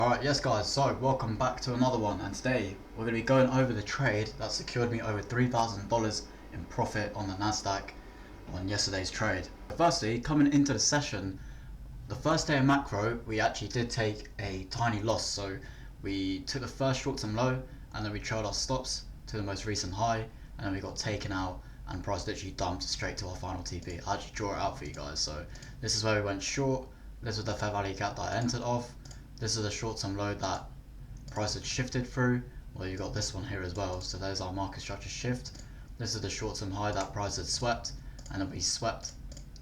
Alright, yes guys, so welcome back to another one, and today we're going to be going over the trade that secured me over $3,000 in profit on the Nasdaq on yesterday's trade. Firstly, coming into the session, the first day of macro we actually did take a tiny loss, so we took the first short-term low and then we trailed our stops to the most recent high, and then we got taken out and price literally dumped straight to our final TP. I'll actually draw it out for you guys. So this is where we went short, this was the fair value gap that I entered off. This is a short-term low that price had shifted through. Well, you got this one here as well. So there's our market structure shift. This is the short-term high that price had swept, and then we swept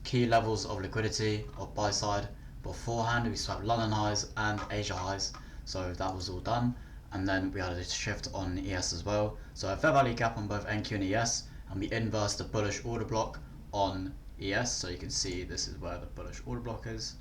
key levels of liquidity of buy side beforehand. We swept London highs and Asia highs, so that was all done. And then we had a shift on ES as well. So a fair value gap on both NQ and ES, and we inversed the bullish order block on ES. So you can see this is where the bullish order block is.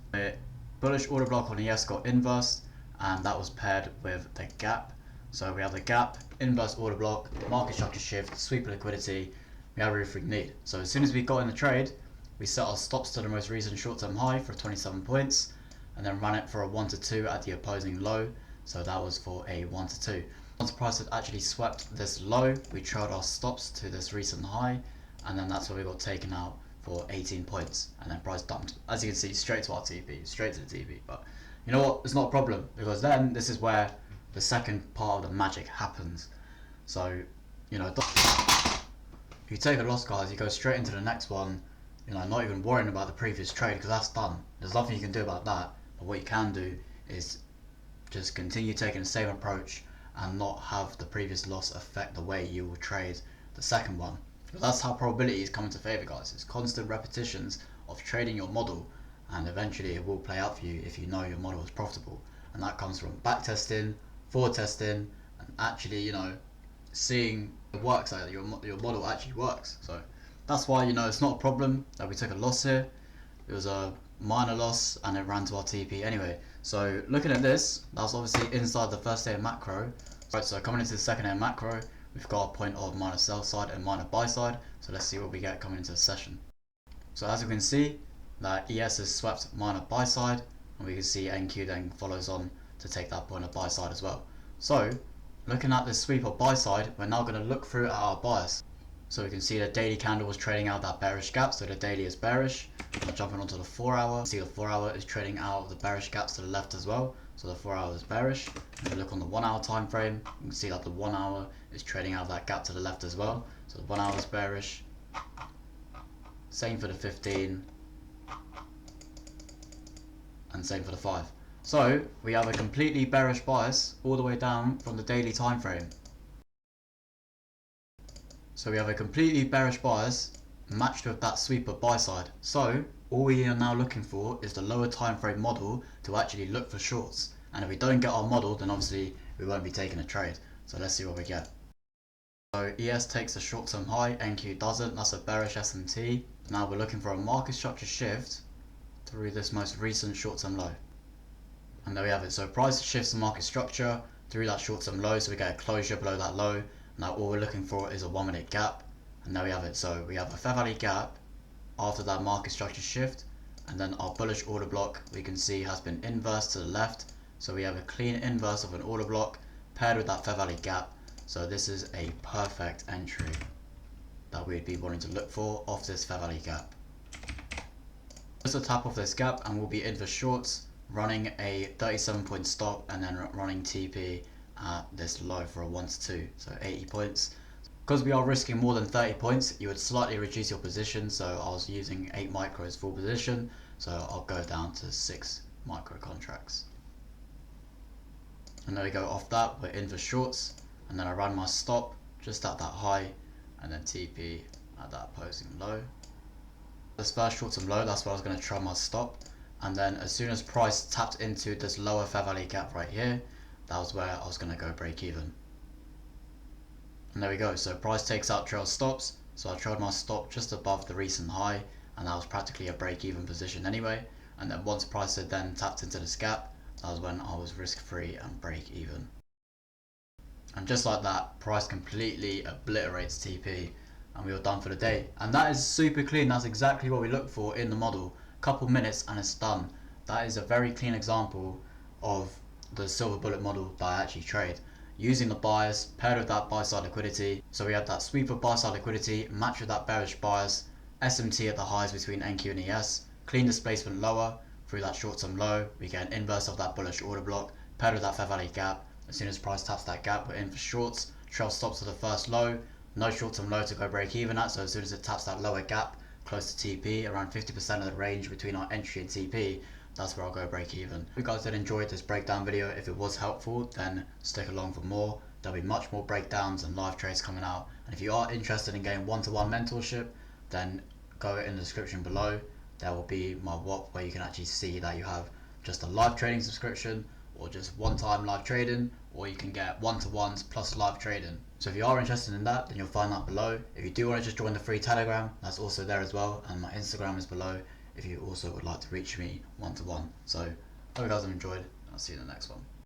Bullish order block on ES got inversed, and that was paired with the gap. So we have the gap, inverse order block, market structure shift, sweep of liquidity. We have everything we need. So as soon as we got in the trade, we set our stops to the most recent short-term high for 27 points, and then ran it for a 1 to 2 at the opposing low. So that was for a 1 to 2. Once the price had actually swept this low, we trailed our stops to this recent high, and then that's where we got taken out for 18 points, and then price dumped, as you can see, straight to our TP, straight to the TP. But you know what, it's not a problem, because then this is where the second part of the magic happens. So, you know, if you take a loss, guys, you go straight into the next one, you know, not even worrying about the previous trade, because that's done. There's nothing you can do about that. But what you can do is just continue taking the same approach and not have the previous loss affect the way you will trade the second one. That's how probabilities come into favor, guys. It's constant repetitions of trading your model, and eventually it will play out for you if you know your model is profitable. And that comes from back testing, forward testing, and actually, you know, seeing it works, like your model actually works. So that's why, you know, it's not a problem that we took a loss here. It was a minor loss and it ran to our TP anyway. So looking at this, that was obviously inside the first day of macro. Right, so coming into the second day of macro, we've got a point of minor sell side and minor buy side. So let's see what we get coming into the session. So as you can see, that ES has swept minor buy side, and we can see NQ then follows on to take that point of buy side as well. So looking at this sweep of buy side, we're now going to look through at our bias. So we can see the daily candle was trading out that bearish gap, so the daily is bearish. I'm jumping onto the 4 hour. See the 4 hour is trading out of the bearish gaps to the left as well. So the 4 hour is bearish. If you look on the 1 hour time frame, you can see that the 1 hour is trading out of that gap to the left as well. So the 1 hour is bearish. Same for the 15. And same for the 5. So we have a completely bearish bias all the way down from the daily time frame. So we have a completely bearish bias matched with that sweep of buy side. So all we are now looking for is the lower time frame model to actually look for shorts. And if we don't get our model, then obviously we won't be taking a trade. So let's see what we get. So ES takes a short-term high, NQ doesn't. That's a bearish S&T. Now we're looking for a market structure shift through this most recent short-term low. And there we have it. So price shifts the market structure through that short-term low, so we get a closure below that low. Now all we're looking for is a 1 minute gap, and there we have it. So we have a fair value gap after that market structure shift, and then our bullish order block we can see has been inversed to the left. So we have a clean inverse of an order block paired with that fair value gap. So this is a perfect entry that we'd be wanting to look for off this fair value gap. Just a tap off this gap and we'll be in for shorts, running a 37 point stop and then running TP at this low for a 1 to 2, so 80 points. Because we are risking more than 30 points, you would slightly reduce your position. So I was using 8 micros full position, so I'll go down to 6 micro contracts. And there we go. Off that, we're in for shorts, and then I ran my stop just at that high, and then TP at that opposing low. This first short-term low, that's where I was going to try my stop, and then as soon as price tapped into this lower fair value gap right here, that was where I was going to go break even. And there we go. So price takes out trail stops. So I trailed my stop just above the recent high, and that was practically a break even position anyway. And then once price had then tapped into this gap, that was when I was risk free and break even. And just like that, price completely obliterates TP, and we were done for the day. And that is super clean. That's exactly what we look for in the model. Couple minutes and it's done. That is a very clean example of the silver bullet model that I actually trade, using the bias paired with that buy side liquidity. So we have that sweep of buy side liquidity matched with that bearish bias, SMT at the highs between NQ and ES, clean displacement lower through that short term low. We get an inverse of that bullish order block paired with that fair value gap. As soon as price taps that gap, we're in for shorts. Trail stops to the first low, no short term low to go break even at. So as soon as it taps that lower gap close to TP, around 50% of the range between our entry and TP, that's where I'll go break even. If you guys did enjoy this breakdown video, if it was helpful, then stick along for more. There'll be much more breakdowns and live trades coming out. And if you are interested in getting one-to-one mentorship, then go in the description below. There will be my WAP where you can actually see that you have just a live trading subscription, or just one-time live trading, or you can get one-to-ones plus live trading. So if you are interested in that, then you'll find that below. If you do want to just join the free Telegram, that's also there as well, and my Instagram is below if you also would like to reach me one-to-one. So hope you guys have enjoyed. I'll see you in the next one.